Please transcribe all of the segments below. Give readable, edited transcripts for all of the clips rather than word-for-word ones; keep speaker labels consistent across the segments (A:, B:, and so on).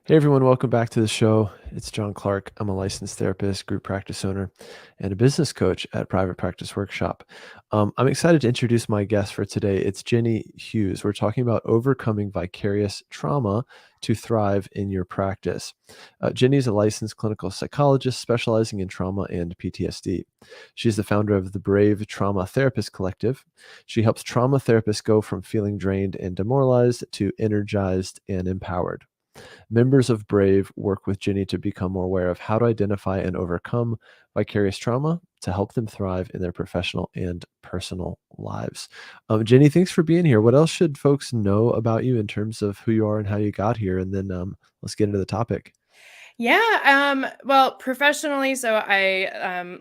A: Hey everyone, welcome back to the show. It's John Clark. I'm a licensed therapist, group practice owner, and a business coach at Private Practice Workshop. I'm excited to introduce my guest for today. It's Jenny Hughes. We're talking about overcoming vicarious trauma to thrive in your practice. Jenny is a licensed clinical psychologist specializing in trauma and PTSD. She's the founder of the Brave Trauma Therapist Collective. She helps trauma therapists go from feeling drained and demoralized to energized and empowered. Members of Brave work with Jenny to become more aware of how to identify and overcome vicarious trauma to help them thrive in their professional and personal lives. Jenny, thanks for being here. What else should folks know about you in terms of who you are and how you got here? And then let's get into the topic.
B: Well, professionally, so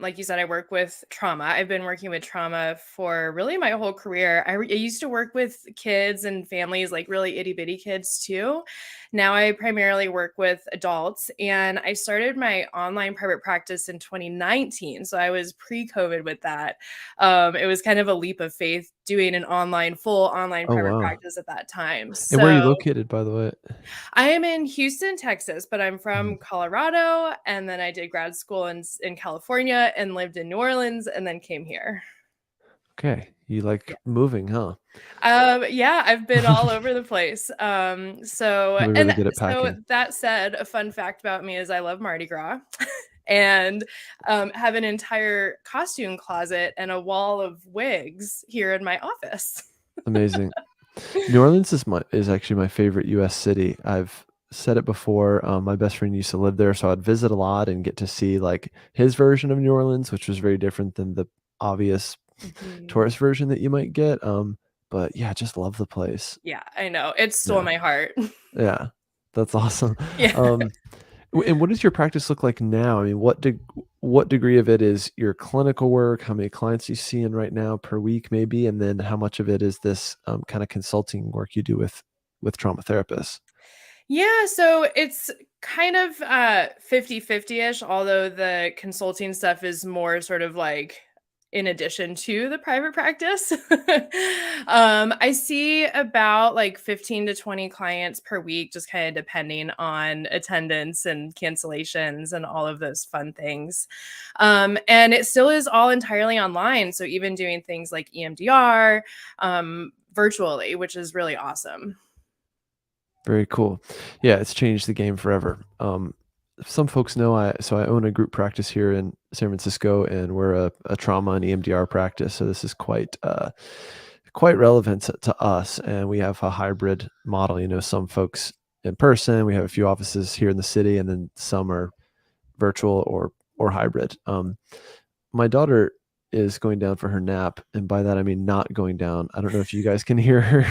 B: like you said, I work with trauma. I've been working with trauma for really my whole career. I used to work with kids and families, like really itty bitty kids too. Now I primarily work with adults, and I started my online private practice in 2019. So I was pre-COVID with that. It was kind of a leap of faith doing an full online
A: Oh,
B: private
A: wow.
B: practice at that time.
A: And where are you
B: So
A: located, by the way?
B: I am in Houston, Texas, but I'm
A: Mhm.
B: from Colorado, and then I did grad school in California and lived in New Orleans and then came here.
A: Okay. You like
B: Yeah.
A: moving, huh?
B: Yeah, I've been all over the place.
A: Probably really good at
B: So
A: packing.
B: that said, a fun fact about me is I love Mardi Gras and have an entire costume closet and a wall of wigs here in my office.
A: Amazing. New Orleans is actually my favorite US city. I've said it before. My best friend used to live there, so I'd visit a lot and get to see like his version of New Orleans, which was very different than the obvious
B: Mhm.
A: tourist version that you might get. But yeah, just love the place.
B: Yeah, I know. It stole
A: Yeah.
B: my heart.
A: Yeah. That's awesome.
B: Yeah.
A: Um, and what does your practice look like now? I mean, what degree of it is your clinical work? How many clients you seeing right now per week, maybe? And then how much of it is this kind of consulting work you do with trauma therapists?
B: Yeah, so it's kind of 50-50-ish, although the consulting stuff is more sort of like in addition to the private practice. I see about like 15 to 20 clients per week, just kind of depending on attendance and cancellations and all of those fun things. And it still is all entirely online. So even doing things like EMDR virtually, which is really awesome.
A: Very cool. Yeah, it's changed the game forever. Some folks know I own a group practice here in San Francisco, and we're a trauma and EMDR practice. So this is quite relevant to us, and we have a hybrid model. You know, some folks in person. We have a few offices here in the city, and then some are virtual or hybrid. My daughter is going down for her nap, and by that I mean not going down. I don't know if you guys can hear her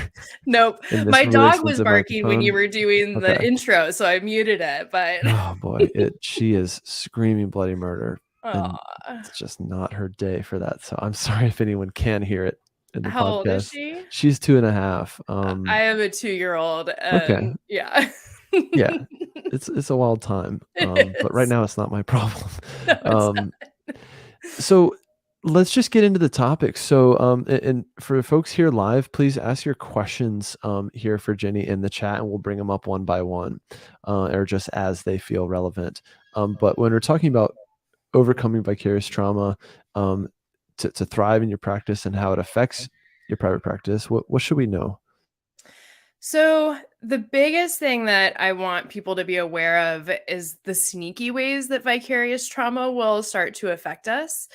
B: Nope.
A: in this
B: My
A: really
B: dog was
A: expensive
B: barking when you
A: microphone.
B: were doing the
A: Okay.
B: intro, so I muted it, but
A: Oh boy, she is screaming bloody murder, and
B: Aw.
A: it's just not her day for that. So I'm sorry if anyone can hear it in the
B: How old is
A: podcast.
B: she?
A: She's 2.5.
B: I have a 2-year-old
A: Okay.
B: and yeah.
A: Yeah. It's a wild time.
B: It
A: But right
B: is.
A: now it's not my problem.
B: No, it's not.
A: Um, so let's just get into the topic. So, and for folks here live, please ask your questions here for Jenny in the chat, and we'll bring them up one by one, or just as they feel relevant. But when we're talking about overcoming vicarious trauma, um, to thrive in your practice and how it affects your private practice, what should we know?
B: So, the biggest thing that I want people to be aware of is the sneaky ways that vicarious trauma will start to affect us.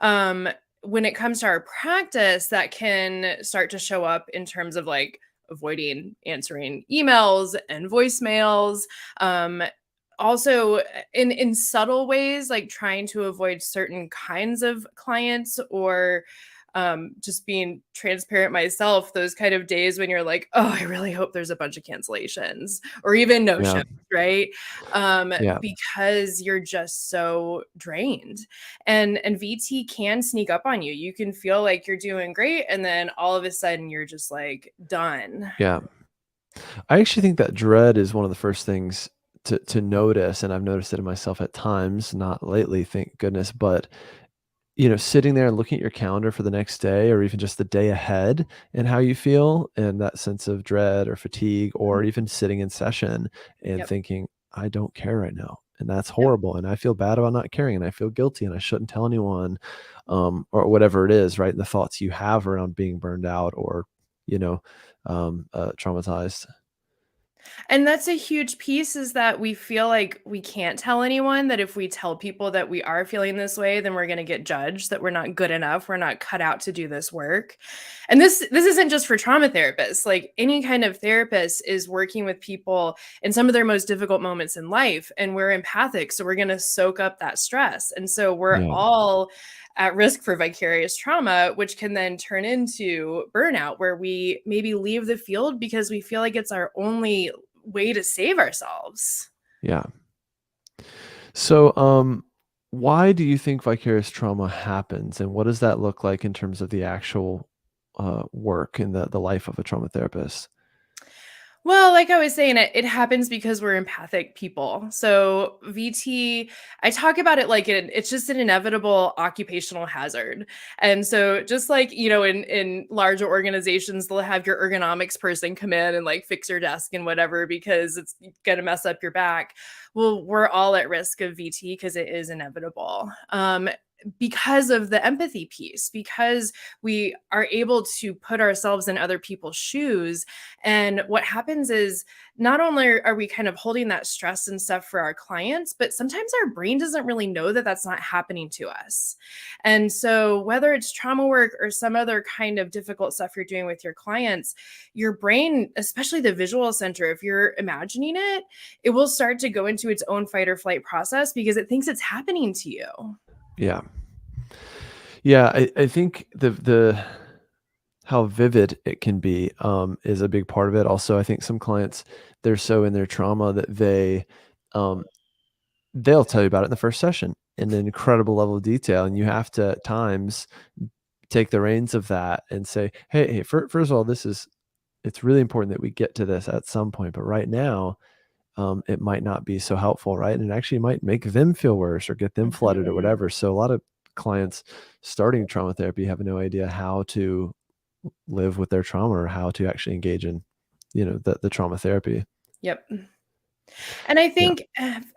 B: Um, when it comes to our practice, that can start to show up in terms of like avoiding answering emails and voicemails. Um, Also, in subtle ways, like trying to avoid certain kinds of clients or just being transparent myself, those kind of days when you're like, oh, I really hope there's a bunch of cancellations or even no
A: Yeah.
B: shows, right?
A: Yeah.
B: Because you're just so drained. And VT can sneak up on you. You can feel like you're doing great, and then all of a sudden you're just like done.
A: Yeah. I actually think that dread is one of the first things to notice, and I've noticed it in myself at times, not lately, thank goodness, but sitting there and looking at your calendar for the next day or even just the day ahead and how you feel and that sense of dread or fatigue, or even sitting in session and
B: Yep.
A: thinking, I don't care right now. And that's
B: Yep.
A: horrible. And I feel bad about not caring, and I feel guilty, and I shouldn't tell anyone, or whatever it is, right? The thoughts you have around being burned out or, you know, traumatized.
B: And that's a huge piece is that we feel like we can't tell anyone, that if we tell people that we are feeling this way, then we're going to get judged, that we're not good enough, we're not cut out to do this work. And this isn't just for trauma therapists. Like any kind of therapist is working with people in some of their most difficult moments in life, and we're empathic, so we're going to soak up that stress. And so we're
A: Yeah.
B: all at risk for vicarious trauma, which can then turn into burnout, where we maybe leave the field because we feel like it's our only way to save ourselves.
A: Yeah. So, why do you think vicarious trauma happens, and what does that look like in terms of the actual work in the life of a trauma therapist?
B: Well, like I was saying, it happens because we're empathic people. So VT, I talk about it like it's just an inevitable occupational hazard. And so just like, in larger organizations, they'll have your ergonomics person come in and like fix your desk and whatever because it's going to mess up your back. Well, we're all at risk of VT because it is inevitable. Because of the empathy piece, because we are able to put ourselves in other people's shoes. And what happens is not only are we kind of holding that stress and stuff for our clients, but sometimes our brain doesn't really know that that's not happening to us. And so, whether it's trauma work or some other kind of difficult stuff you're doing with your clients, your brain, especially the visual center, if you're imagining it, it will start to go into its own fight or flight process because it thinks it's happening to you.
A: Yeah. Yeah, I think the how vivid it can be, is a big part of it. Also, I think some clients, they're so in their trauma that um, they'll tell you about it in the first session in an incredible level of detail, and you have to at times take the reins of that and say, "Hey, first of all, it's really important that we get to this at some point, but right now, it might not be so helpful, right? And it actually might make them feel worse or get them flooded or
B: Mhm.
A: whatever." So a lot of clients starting trauma therapy have no idea how to live with their trauma or how to actually engage in, the trauma therapy.
B: Yep. And I
A: Yeah.
B: think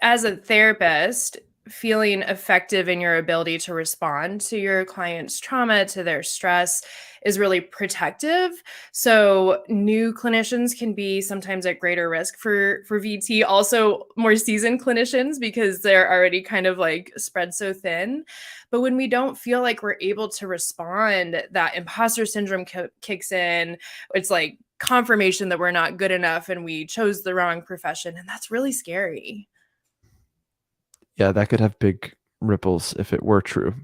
B: as a therapist, feeling effective in your ability to respond to your client's trauma, to their stress, is really protective. So new clinicians can be sometimes at greater risk for VT. Also, more seasoned clinicians because they're already kind of like spread so thin. But when we don't feel like we're able to respond, that imposter syndrome kicks in. It's like confirmation that we're not good enough and we chose the wrong profession. And that's really scary.
A: Yeah, that could have big ripples if it were true.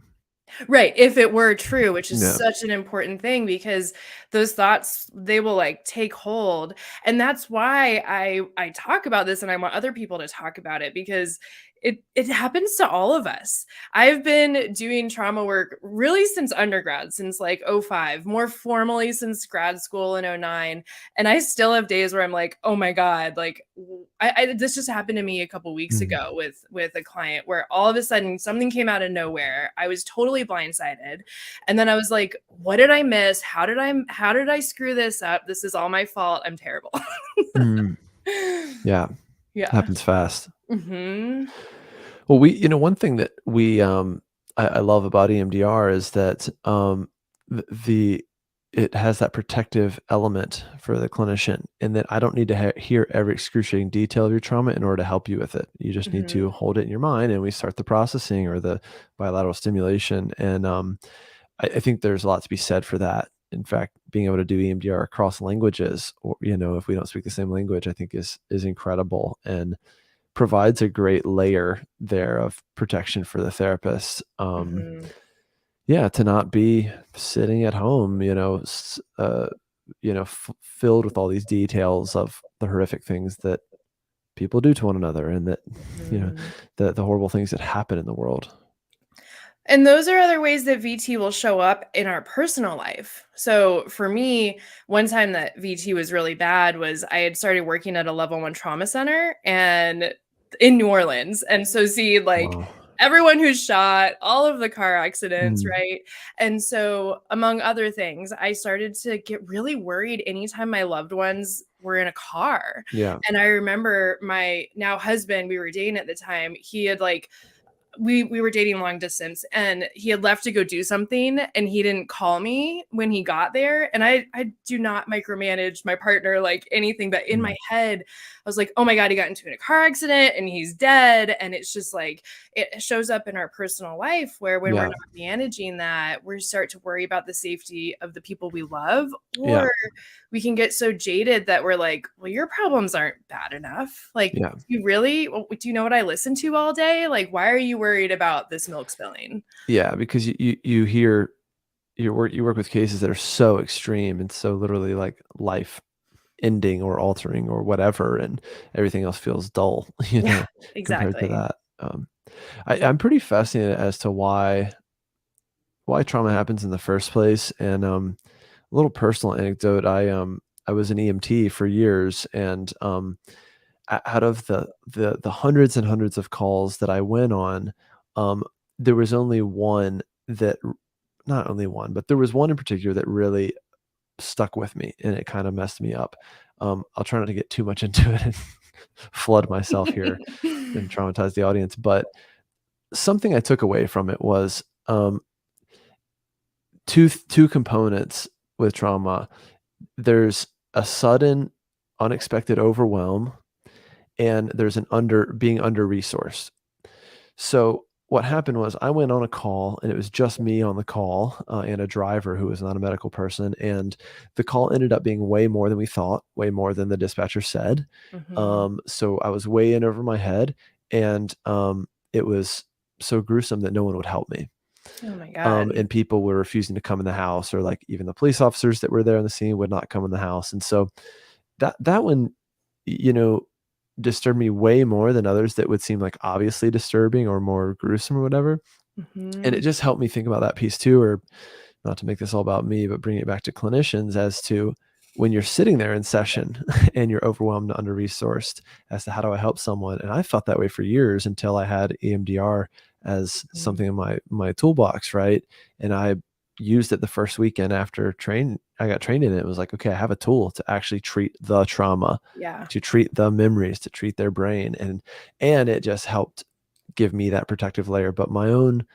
B: Right, if it were true, which is
A: Yeah.
B: such an important thing because those thoughts, they will, like, take hold, and that's why I talk about this and I want other people to talk about it because it happens to all of us. I've been doing trauma work really since undergrad, since, like, '05, more formally since grad school in '09, and I still have days where I'm like, "Oh my god," like, I this just happened to me a couple weeks
A: Mm.
B: ago with a client where all of a sudden something came out of nowhere. I was totally blindsided. And then I was like, what did I miss? How did I screw this up? This is all my fault. I'm terrible.
A: Mm. Yeah,
B: Yeah.
A: happens fast.
B: Mhm.
A: Well, one thing that I love about EMDR is that the it has that protective element for the clinician, and that I don't need to hear every excruciating detail of your trauma in order to help you with it. You just need to
B: Mhm.
A: hold it in your mind, and we start the processing or the bilateral stimulation. And I think there's a lot to be said for that. In fact, being able to do EMDR across languages, or if we don't speak the same language, I think is incredible and provides a great layer there of protection for the therapist.
B: Mhm.
A: Yeah, to not be sitting at home, filled with all these details of the horrific things that people do to one another, and that you know
B: Mhm.
A: the horrible things that happen in the world.
B: And those are other ways that VT will show up in our personal life. So for me, one time that VT was really bad was I had started working at a level 1 trauma center and in New Orleans. And so see like
A: Wow.
B: everyone who's shot, all of the car accidents,
A: Mm.
B: right? And so among other things, I started to get really worried anytime my loved ones were in a car.
A: Yeah.
B: And I remember my now husband, we were dating at the time, he had like we were dating long distance, and he had left to go do something, and he didn't call me when he got there. And I do not micromanage my partner like anything, but in my
A: Mm.
B: head I was like, oh my god, he got into a car accident and he's dead. And it's just like it shows up in our personal life where when we're
A: Yeah.
B: not managing that, we start to worry about the safety of the people we love,
A: Yeah.
B: or we can get so jaded that we're like, well, your problems aren't bad enough. Like,
A: Yeah.
B: you really, do you know what I listen to all day? Like, why are you worried about this milk spilling?
A: Yeah. Because you hear you work with cases that are so extreme and so literally like life ending or altering or whatever, and everything else feels dull,
B: Yeah,
A: compared to
B: exactly.
A: that. I'm pretty fascinated as to why trauma happens in the first place. And a little personal anecdote: I was an EMT for years, and out of the hundreds and hundreds of calls that I went on, um, there was only one that not only one, but there was one in particular that really stuck with me, and it kind of messed me up. I'll try not to get too much into it and flood myself here and traumatize the audience, but something I took away from it was two components with trauma. There's a sudden, unexpected overwhelm, and there's an being under resourced. So what happened was I went on a call, and it was just me on the call, and a driver who was not a medical person. And the call ended up being way more than we thought, way more than the dispatcher said.
B: Mhm.
A: So I was way in over my head, and it was so gruesome that no one would help me.
B: Oh my god.
A: And people were refusing to come in the house, or like even the police officers that were there on the scene would not come in the house. And so that one, you know, disturbed me way more than others that would seem like obviously disturbing or more gruesome or whatever. And it
B: Mhm.
A: just helped me think about that piece too, or not to make this all about me, but bring it back to clinicians as to when you're sitting there in session and you're overwhelmed and under resourced as to how do I help someone. And I felt that way for years until I had EMDR as
B: Mhm.
A: something in my toolbox, right? And I used it the first weekend after I got trained in it. It was like, okay, I have a tool to actually treat the trauma,
B: Yeah.
A: to treat the memories, to treat their brain. And it just helped give me that protective layer. But my own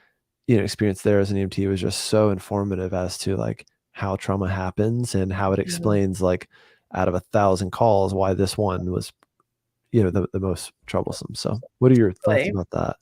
A: experience there as an EMT was just so informative as to like how trauma happens and how it
B: Mhm.
A: explains like out of 1,000 calls why this one was the most troublesome. So what are your thoughts
B: Totally.
A: about that?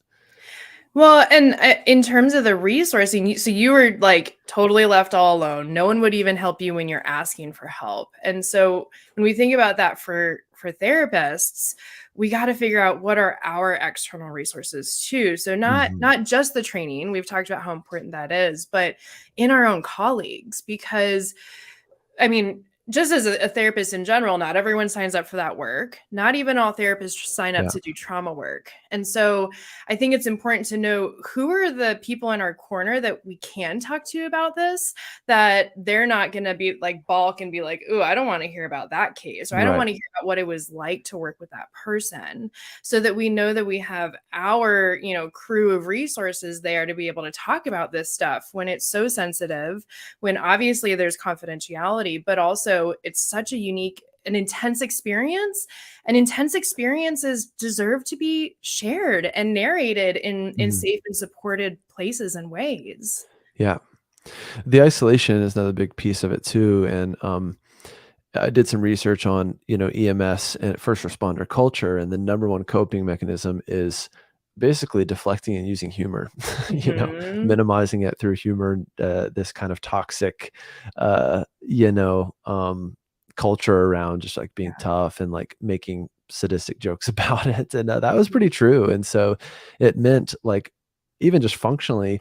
B: Well, and, in terms of the resourcing, so you were, like, totally left all alone. No one would even help you when you're asking for help. And so when we think about that for therapists, we gotta figure out what are our external resources too. So
A: Mhm.
B: not just the training, we've talked about how important that is, but in our own colleagues, because I mean, just as a therapist in general, not everyone signs up for that work. Not even all therapists sign up
A: Yeah.
B: to do trauma work. And so I think it's important to know who are the people in our corner that we can talk to about this, that they're not going to be like balk and be like, "Ooh, I don't want to hear about that case," or "I don't
A: Right.
B: want to hear about what it was like to work with that person," so that we know that we have our, crew of resources there to be able to talk about this stuff when it's so sensitive, when obviously there's confidentiality, but also it's such a unique an intense experience, and intense experiences deserve to be shared and narrated in
A: Mhm.
B: safe and supported places and ways.
A: Yeah. The isolation is another big piece of it too. And I did some research on, EMS and first responder culture, and the number one coping mechanism is basically deflecting and using humor,
B: Mhm.
A: minimizing it through humor, this kind of toxic, uh, you know, um, culture around just like being tough and like making sadistic jokes about it. And that was pretty true. And so it meant like, even just functionally,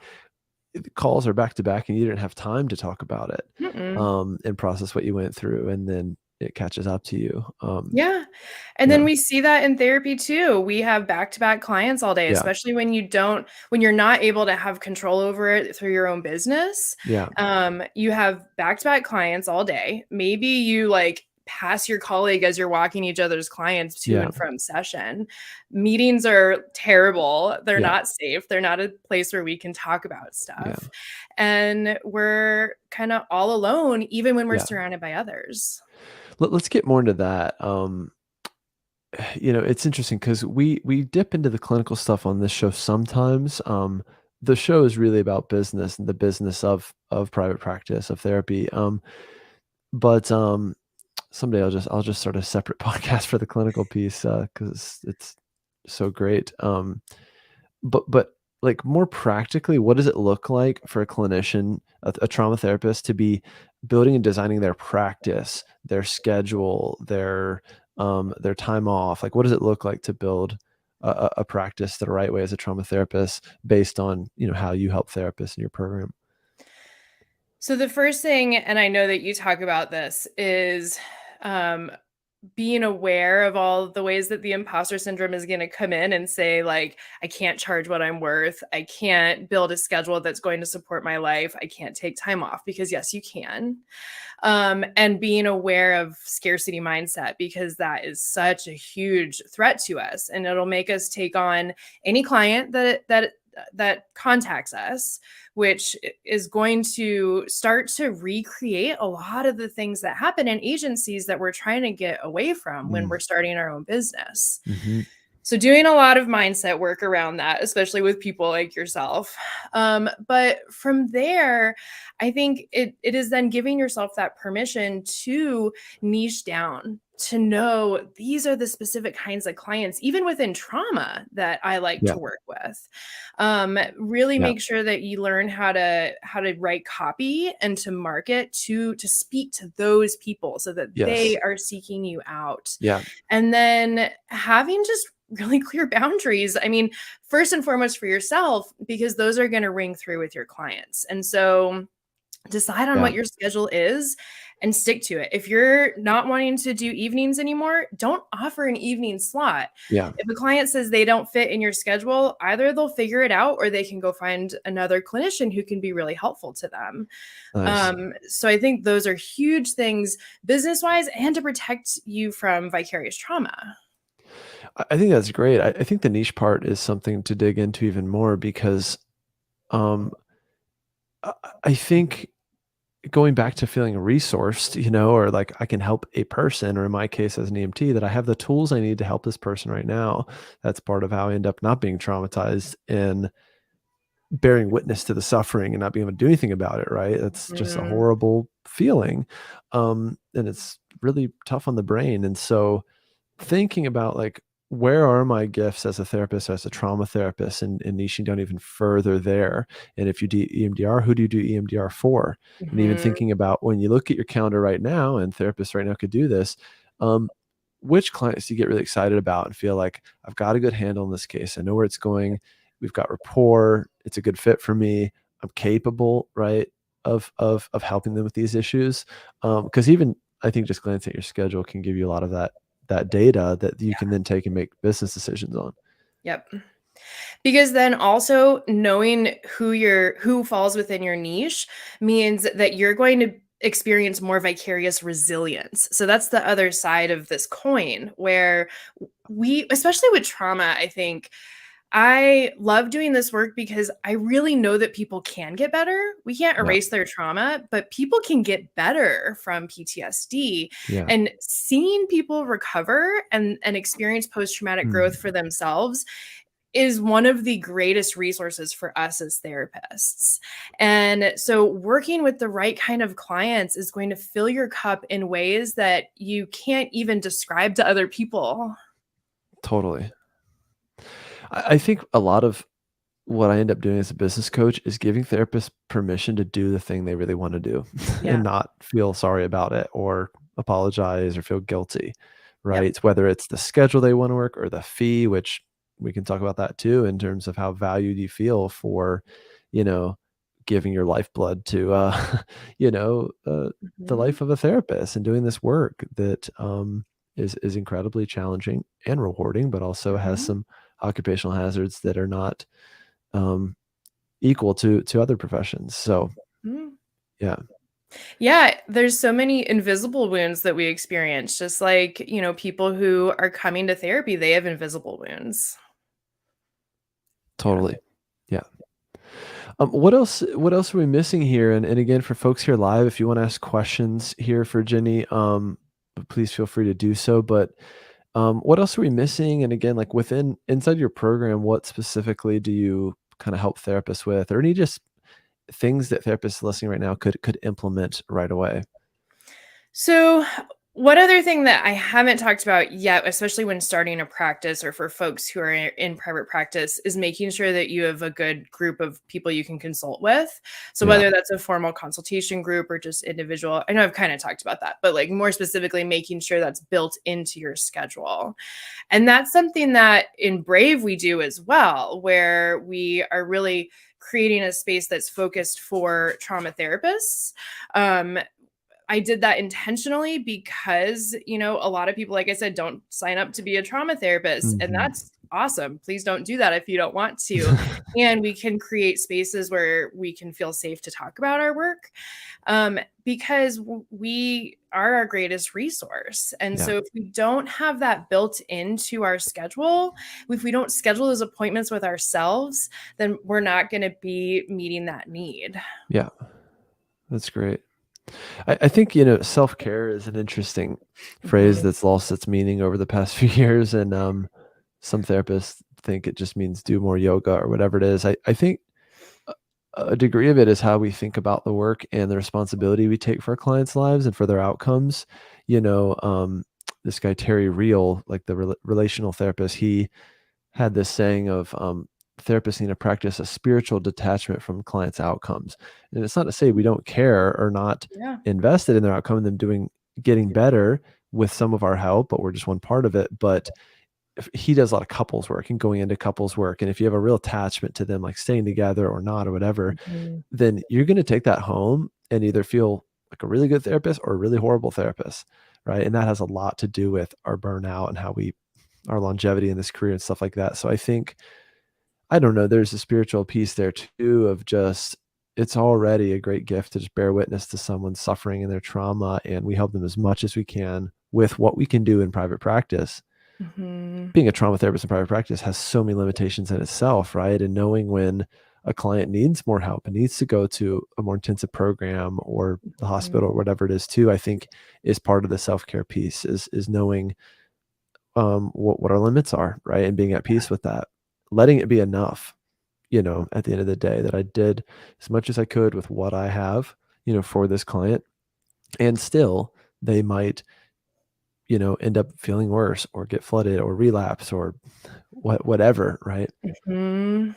A: calls are back to back and you didn't have time to talk about it,
B: Mm-mm.
A: and process what you went through, and then it catches up to you.
B: Yeah. And
A: Yeah,
B: then we see that in therapy too. We have back-to-back clients all day,
A: yeah,
B: especially when you're not able to have control over it through your own business.
A: yeah,
B: You have back-to-back clients all day. Maybe you like pass your colleague as you're walking each other's clients to
A: yeah,
B: and from session. Meetings are terrible. They're
A: yeah,
B: not safe. They're not a place where we can talk about
A: yeah,
B: stuff. And we're kind of all alone, even when we're
A: yeah.
B: surrounded by others.
A: Let's get more into that. It's interesting because we dip into the clinical stuff on this show sometimes. The show is really about business and the business of private practice of therapy. But someday I'll just start a separate podcast for the clinical piece because it's so great. But like more practically, what does it look like for a clinician, a trauma therapist, to be building and designing their practice, their schedule, their time off? Like, what does it look like to build a practice the right way as a trauma therapist based on how you help therapists in your program?
B: So the first thing, and I know that you talk about this, is um, being aware of all the ways that the imposter syndrome is going to come in and say, like, I can't charge what I'm worth. I can't build a schedule that's going to support my life. I can't take time off, because yes, you can. And being aware of scarcity mindset, because that is such a huge threat to us, and it'll make us take on any client that contacts us, which is going to start to recreate a lot of the things that happen in agencies that we're trying to get away from when we're starting our own business.
A: Mm-hmm.
B: So doing a lot of mindset work around that, especially with people like yourself. But from there, I think it is then giving yourself that permission to niche down, to know these are the specific kinds of clients, even within trauma, that I like
A: Yeah.
B: to work with. Really
A: Yeah.
B: make sure that you learn how to write copy and to market to speak to those people so that
A: Yes.
B: they are seeking you out.
A: Yeah.
B: And then having just really clear boundaries. I mean, first and foremost for yourself, because those are going to ring through with your clients. And so decide on
A: Yeah.
B: what your schedule is and stick to it. If you're not wanting to do evenings anymore, don't offer an evening slot.
A: Yeah.
B: If a client says they don't fit in your schedule, either they'll figure it out or they can go find another clinician who can be really helpful to them.
A: Nice.
B: So I think those are huge things business wise and to protect you from vicarious trauma.
A: I think that's great. I think the niche part is something to dig into even more because um, I I think going back to feeling resourced, or like I can help a person, or in my case as an EMT, that I have the tools I need to help this person right now. That's part of how I end up not being traumatized and bearing witness to the suffering and not being able to do anything about it. Right. That's just a
B: Mhm.
A: horrible feeling. And it's really tough on the brain. And so thinking about like, where are my gifts as a therapist, as a trauma therapist, and niching down even further there. And if you do EMDR, who do you do EMDR for? And even
B: Mhm.
A: thinking about when you look at your calendar right now, and therapists right now could do this, um, which clients do you get really excited about and feel like I've got a good handle in this case? I know where it's going. We've got rapport. It's a good fit for me. I'm capable, right, of helping them with these issues. Because even I think just glancing at your schedule can give you a lot of that data that you can then take and make business decisions on.
B: Yep. Because then also knowing who falls within your niche means that you're going to experience more vicarious resilience. So that's the other side of this coin, where we, especially with trauma, I think I love doing this work because I really know that people can get better. We can't
A: Yeah.
B: erase their trauma, but people can get better from PTSD.
A: Yeah.
B: And seeing people recover and experience post-traumatic growth
A: Mm,
B: for themselves is one of the greatest resources for us as therapists. And so working with the right kind of clients is going to fill your cup in ways that you can't even describe to other people.
A: totally. I think a lot of what I end up doing as a business coach is giving therapists permission to do the thing they really want to do
B: Yeah.
A: and not feel sorry about it or apologize or feel guilty,
B: Yep.
A: right? Whether it's the schedule they want to work or the fee, which we can talk about that too, in terms of how valued you feel for, you know, giving your lifeblood to, you know, uh, the
B: Mhm.
A: life of a therapist and doing this work that is incredibly challenging and rewarding, but also has
B: Mhm.
A: some occupational hazards that are not um, equal to other professions. So
B: Mhm.
A: yeah,
B: Yeah, there's so many invisible wounds that we experience, just like, people who are coming to therapy, they have invisible wounds. Yeah.
A: totally. Yeah. What else are we missing here? And again, for folks here live, if you want to ask questions here for Jenny, please feel free to do so. But what else are we missing? And again, like inside your program, what specifically do you kind of help therapists with, or any just things that therapists listening right now could implement right away?
B: So, one other thing that I haven't talked about yet, especially when starting a practice or for folks who are in private practice, is making sure that you have a good group of people you can consult with. So,
A: Yeah.
B: whether that's a formal consultation group or just individual, I know I've kind of talked about that, but like more specifically, making sure that's built into your schedule. And that's something that in Brave we do as well, where we are really creating a space that's focused for trauma therapists. Um, I did that intentionally because, a lot of people, like I said, don't sign up to be a trauma therapist, and
A: Hmm.
B: that's awesome. Please don't do that if you don't want to. And we can create spaces where we can feel safe to talk about our work, because we are our greatest resource. And
A: Yeah.
B: so if we don't have that built into our schedule, if we don't schedule those appointments with ourselves, then we're not going to be meeting that need.
A: Yeah. That's great. I think, self-care is an interesting phrase
B: Mhm.
A: that's lost its meaning over the past few years. And some therapists think it just means do more yoga or whatever it is. I think a a degree of it is how we think about the work and the responsibility we take for our clients' lives and for their outcomes. You know, this guy, Terry Real, like the relational therapist, he had this saying of therapists need to practice a spiritual detachment from clients' outcomes. And it's not to say we don't care or not
B: Yeah.
A: invested in their outcome and them getting better with some of our help, but we're just one part of it. But if he does a lot of couples work and going into couples work. And if you have a real attachment to them, like staying together or not, or whatever,
B: Mhm.
A: then you're going to take that home and either feel like a really good therapist or a really horrible therapist. Right. And that has a lot to do with our burnout and our longevity in this career and stuff like that. So I think, I don't know, there's a spiritual piece there too of just, it's already a great gift to just bear witness to someone's suffering and their trauma. And we help them as much as we can with what we can do in private practice.
B: Mhm.
A: Being a trauma therapist in private practice has so many limitations in itself, right? And knowing when a client needs more help and needs to go to a more intensive program or the
B: Mhm.
A: hospital or whatever it is too, I think is part of the self-care piece is knowing what our limits are, right? And being at peace with that, letting it be enough, at the end of the day, that I did as much as I could with what I have, for this client. And still, they might, end up feeling worse or get flooded or relapse or whatever, right?
B: Mhm.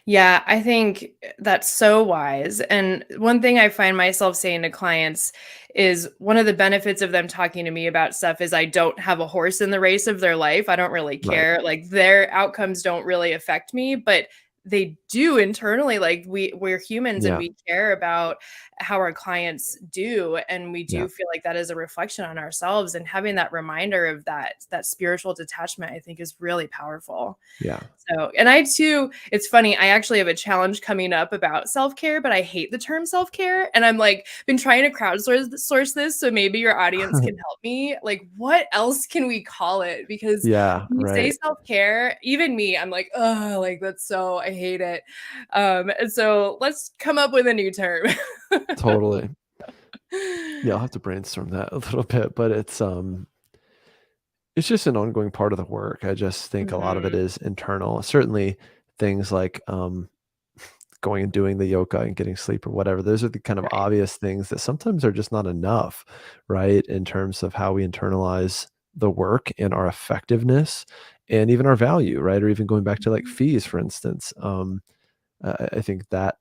B: Yeah, I think that's so wise. And one thing I find myself saying to clients is one of the benefits of them talking to me about stuff is I don't have a horse in the race of their life. I don't really
A: Right.
B: care. Like their outcomes don't really affect me, but they do internally. Like we're humans and
A: Yeah.
B: we care about how our clients do, and we
A: Yeah.
B: do feel like that is a reflection on ourselves, and having that reminder of that spiritual detachment I think is really powerful.
A: Yeah.
B: So, and I too, it's funny, I actually have a challenge coming up about self-care, but I hate the term self-care. And I'm like, been trying to crowdsource this. So maybe your audience can help me. Like, what else can we call it? Because
A: Yeah.
B: when you say
A: Right.
B: self-care, even me, I'm like, oh, like that's so, I hate it. And so let's come up with a new term.
A: Totally. Yeah. I'll have to brainstorm that a little bit, but it's just an ongoing part of the work. I just think a lot of it
B: Mhm.
A: is internal. Certainly things like, going and doing the yoga and getting sleep or whatever. Those are the kind of
B: Right.
A: obvious things that sometimes are just not enough, right? In terms of how we internalize the work and our effectiveness and even our value, right? Or even going back to like
B: Mhm.
A: fees, for instance. I think that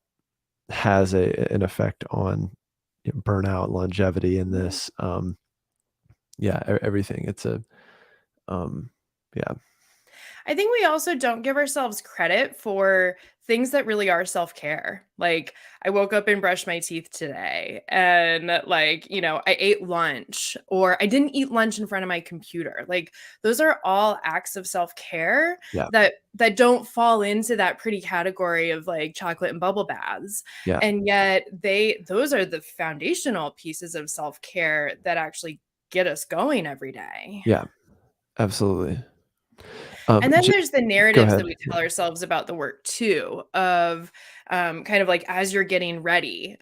A: has an effect on burnout, longevity, and
B: Yeah.
A: this, yeah, everything. Um, yeah,
B: I think we also don't give ourselves credit for things that really are self-care. Like I woke up and brushed my teeth today and like, I ate lunch or I didn't eat lunch in front of my computer. Like those are all acts of self-care
A: yeah,
B: that don't fall into that pretty category of like chocolate and bubble baths.
A: yeah,
B: And yet those are the foundational pieces of self-care that actually get us going every day.
A: yeah, absolutely.
B: And then
A: J
B: there's the
A: Go
B: narratives that
A: ahead.
B: we
A: Yeah.
B: tell ourselves about the work too, of kind of like as you're getting ready,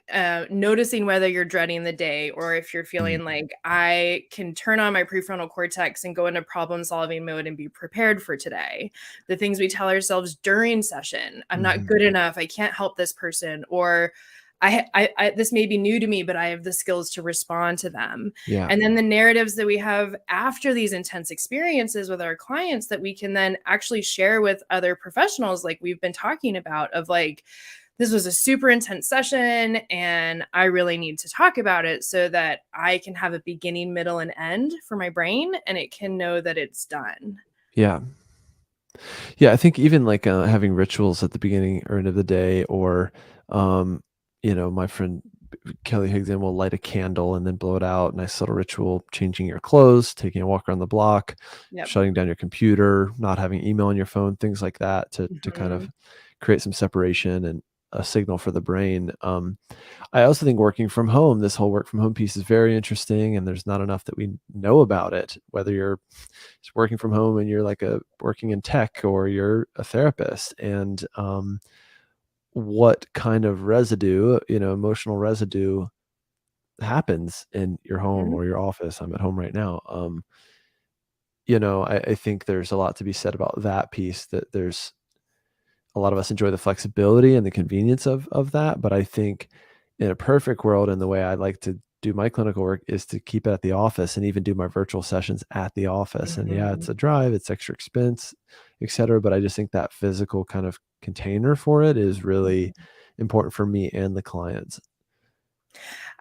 B: noticing whether you're dreading the day or if you're
A: Mm.
B: feeling like I can turn on my prefrontal cortex and go into problem solving mode and be prepared for today. The things we tell ourselves during session, I'm not
A: Mhm.
B: good enough, I can't help this person, or this may be new to me, but I have the skills to respond to them.
A: Yeah.
B: And then the narratives that we have after these intense experiences with our clients that we can then actually share with other professionals, like we've been talking about, of like, this was a super intense session and I really need to talk about it so that I can have a beginning, middle, and end for my brain and it can know that it's done.
A: Yeah. Yeah, I think even like, having rituals at the beginning or end of the day or, um, my friend Kelly Higdon will light a candle and then blow it out. Nice little ritual, changing your clothes, taking a walk around the block,
B: Yep.
A: shutting down your computer, not having email on your phone, things like that to kind of
B: Mhm.
A: create some separation and a signal for the brain. I also think working from home, this whole work from home piece is very interesting, and there's not enough that we know about it. Whether you're just working from home and you're like a working in tech or you're a therapist, and what kind of residue, emotional residue happens in your home
B: Mhm.
A: or your office. I'm at home right now. I think there's a lot to be said about that piece, that there's a lot of us enjoy the flexibility and the convenience of that, but I think in a perfect world, and the way I like to do my clinical work is to keep it at the office and even do my virtual sessions at the office. And yeah, it's
B: Mhm.
A: a drive, it's extra expense, et cetera, but I just think that physical kind of container for it is really important for me and the clients.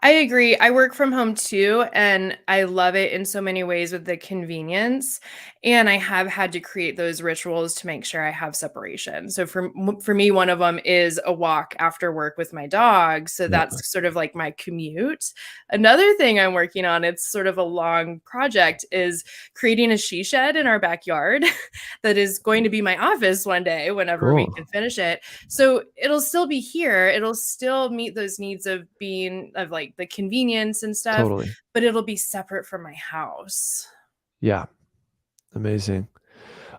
B: I agree. I work from home too, and I love it in so many ways with the convenience. And I have had to create those rituals to make sure I have separation. So for me, one of them is a walk after work with my dog. So
A: Yeah.
B: that's sort of like my commute. Another thing I'm working on, it's sort of a long project, is creating a she shed in our backyard that is going to be my office one day whenever we
A: Cool.
B: can finish it. So it'll still be here. It'll still meet those needs of being of like the convenience and stuff,
A: Totally.
B: but it'll be separate from my house.
A: Yeah. Amazing.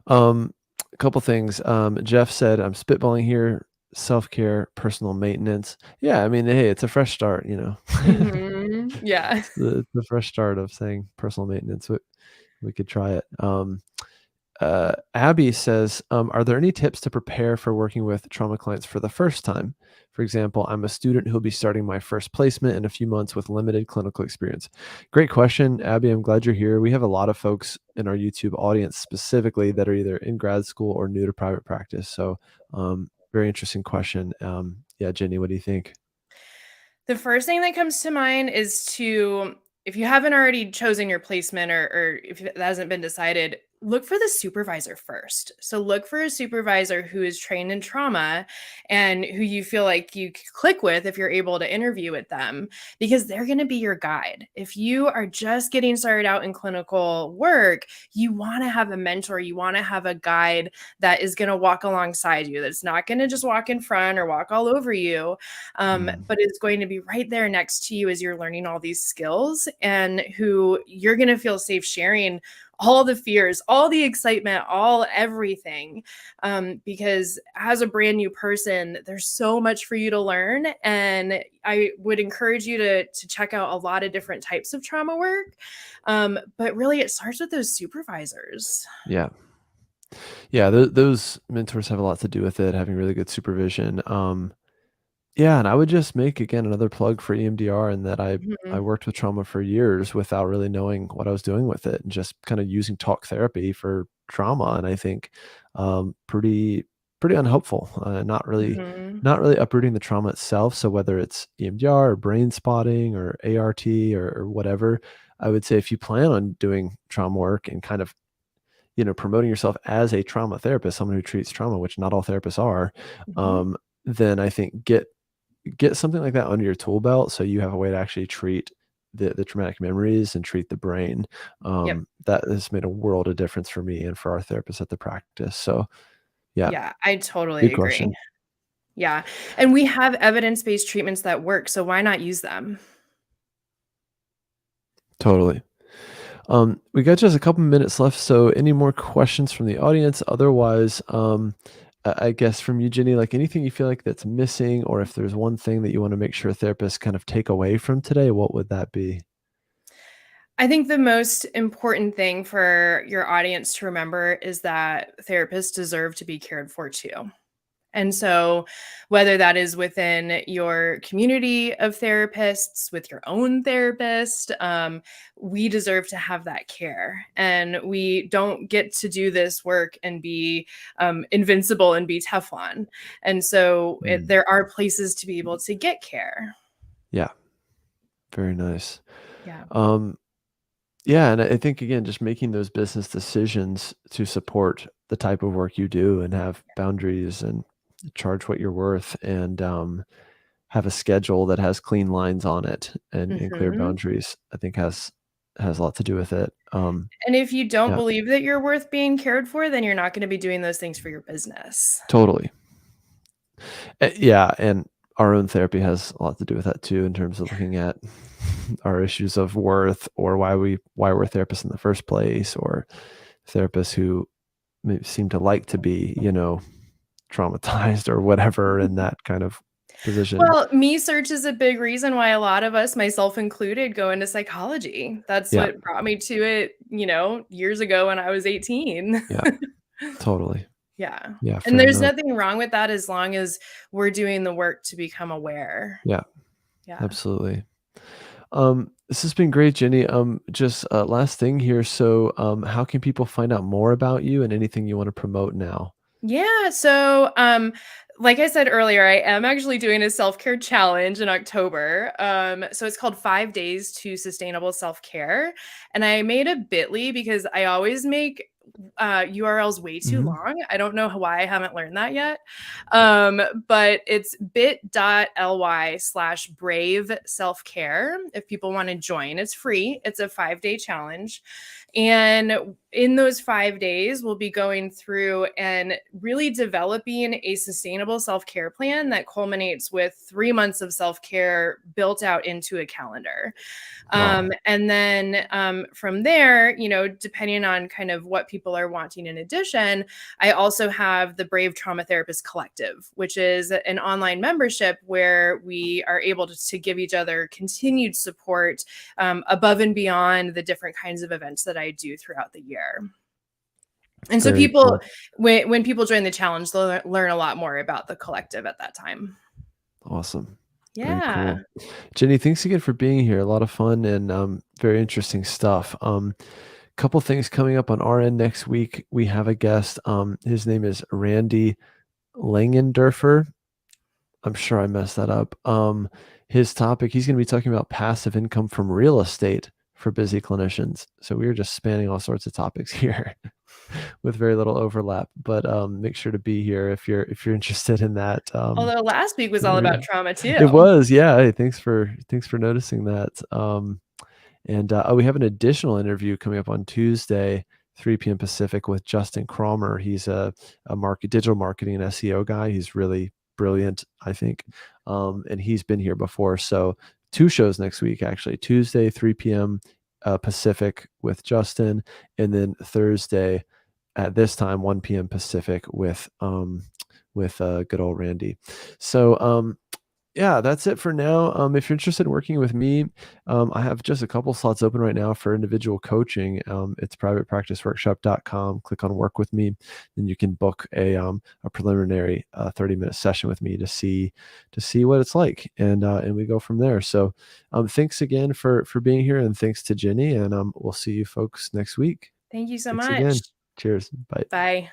A: Um, a couple things. Jeff said, I'm spitballing here, self-care, personal maintenance. Yeah, I mean, hey, it's a fresh start, you know.
B: Mhm. Yeah.
A: It's the fresh start of saying personal maintenance. We could try it. Abby says, are there any tips to prepare for working with trauma clients for the first time? For example, I'm a student who'll be starting my first placement in a few months with limited clinical experience. Great question, Abby. I'm glad you're here. We have a lot of folks in our YouTube audience specifically that are either in grad school or new to private practice. So, very interesting question. Yeah, Jenny, what do you think?
B: The first thing that comes to mind is to, if you haven't already chosen your placement or if that hasn't been decided, look for the supervisor first. So look for a supervisor who is trained in trauma and who you feel like you click with if you're able to interview with them, because they're going to be your guide. If you are just getting started out in clinical work, you want to have a mentor, you want to have a guide that is going to walk alongside you, that's not going to just walk in front or walk all over you,
A: Mm,
B: but it's going to be right there next to you as you're learning all these skills, and who you're going to feel safe sharing all the fears, all the excitement, all everything. Because as a brand new person, there's so much for you to learn. And I would encourage you to check out a lot of different types of trauma work. But really, it starts with those supervisors.
A: yeah. Yeah, those mentors have a lot to do with it, having really good supervision. Yeah, and I would just make, again, another plug for EMDR, and that I
B: Mhm.
A: worked with trauma for years without really knowing what I was doing with it, and just kind of using talk therapy for trauma, and I think, pretty unhelpful,
B: Mhm.
A: not really uprooting the trauma itself. So whether it's EMDR or brain spotting or ART or whatever, I would say if you plan on doing trauma work and kind of, promoting yourself as a trauma therapist, someone who treats trauma, which not all therapists are,
B: Mhm.
A: um, then I think get something like that under your tool belt, so you have a way to actually treat the traumatic memories and treat the brain.
B: Yep.
A: That has made a world of difference for me and for our therapists at the practice. So yeah,
B: Yeah, I totally
A: good
B: agree.
A: question.
B: Yeah, and we have evidence-based treatments that work, so why not use them?
A: Totally. We got just a couple minutes left, so any more questions from the audience? Otherwise, I guess from you, Jenny, like anything you feel like that's missing, or if there's one thing that you want to make sure therapists kind of take away from today, what would that be?
B: I think the most important thing for your audience to remember is that therapists deserve to be cared for too. And so, whether that is within your community of therapists, with your own therapist, we deserve to have that care. And we don't get to do this work and be invincible and be Teflon. And so,
A: Mm.
B: there are places to be able to get care.
A: Yeah, very nice.
B: Yeah.
A: Um, yeah, and I think again, just making those business decisions to support the type of work you do and have boundaries and charge what you're worth and have a schedule that has clean lines on it and clear
B: Mhm.
A: boundaries, I think has a lot to do with it.
B: And if you don't
A: Yeah,
B: believe that you're worth being cared for, then you're not going to be doing those things for your business.
A: totally. Yeah, and our own therapy has a lot to do with that too, in terms of looking at our issues of worth or why we're therapists in the first place, or therapists who maybe seem to like to be, traumatized or whatever in that kind of position.
B: Well, me search is a big reason why a lot of us, myself included, go into psychology. That's
A: Yeah,
B: what brought me to it, years ago when I was 18.
A: yeah, totally.
B: Yeah.
A: Yeah,
B: And
A: fair
B: there's
A: enough.
B: nothing wrong with that as long as we're doing the work to become aware.
A: Yeah,
B: Yeah.
A: absolutely. This has been great, Jenny. Just last thing here. So, how can people find out more about you and anything you want to promote now?
B: Yeah, so, like I said earlier, I am actually doing a self-care challenge in October. So it's called 5 Days to Sustainable Self-Care, and I made a Bitly because I always make, URLs way too
A: Hmm.
B: long. I don't know why I haven't learned that yet. But it's bit.ly/brave self-care if people wanna join. It's free. It's a 5-day challenge, and in those 5 days, we'll be going through and really developing a sustainable self care plan that culminates with 3 months of self care built out into a calendar.
A: Wow.
B: And then from there, depending on kind of what people are wanting in addition, I also have the Brave Trauma Therapist Collective, which is an online membership where we are able to give each other continued support above and beyond the different kinds of events that I do throughout the year. And so
A: Very
B: people,
A: cool.
B: when people join the challenge, they'll learn a lot more about the collective at that time.
A: Awesome. Very
B: Yeah.
A: cool. Jenny, thanks again for being here. A lot of fun and very interesting stuff. Couple things coming up on our end next week. We have a guest. His name is Randy Langendorfer. I'm sure I messed that up. His topic, he's going to be talking about passive income from real estate for busy clinicians. So we are just spanning all sorts of topics here with very little overlap. But make sure to be here if you're interested in that.
B: Although last week was all about
A: Learn.
B: trauma
A: It
B: too.
A: was, yeah. Hey, thanks for noticing that. And we have an additional interview coming up on Tuesday, 3 p.m. Pacific, with Justin Cromer. He's a digital marketing and SEO guy. He's really brilliant, I think. And he's been here before. So two shows next week, actually. Tuesday, 3 p.m. Pacific with Justin, and then Thursday at this time, 1 p.m. Pacific with good old Randy. So yeah, that's it for now. If you're interested in working with me, I have just a couple slots open right now for individual coaching. It's privatepracticeworkshop.com. Click on work with me, then you can book a preliminary 30-minute session with me to see what it's like, and we go from there. So thanks again for being here, and thanks to Jenny, and we'll see you folks next week.
B: Thank you so
A: Thanks
B: much.
A: again. Cheers. Bye.
B: Bye.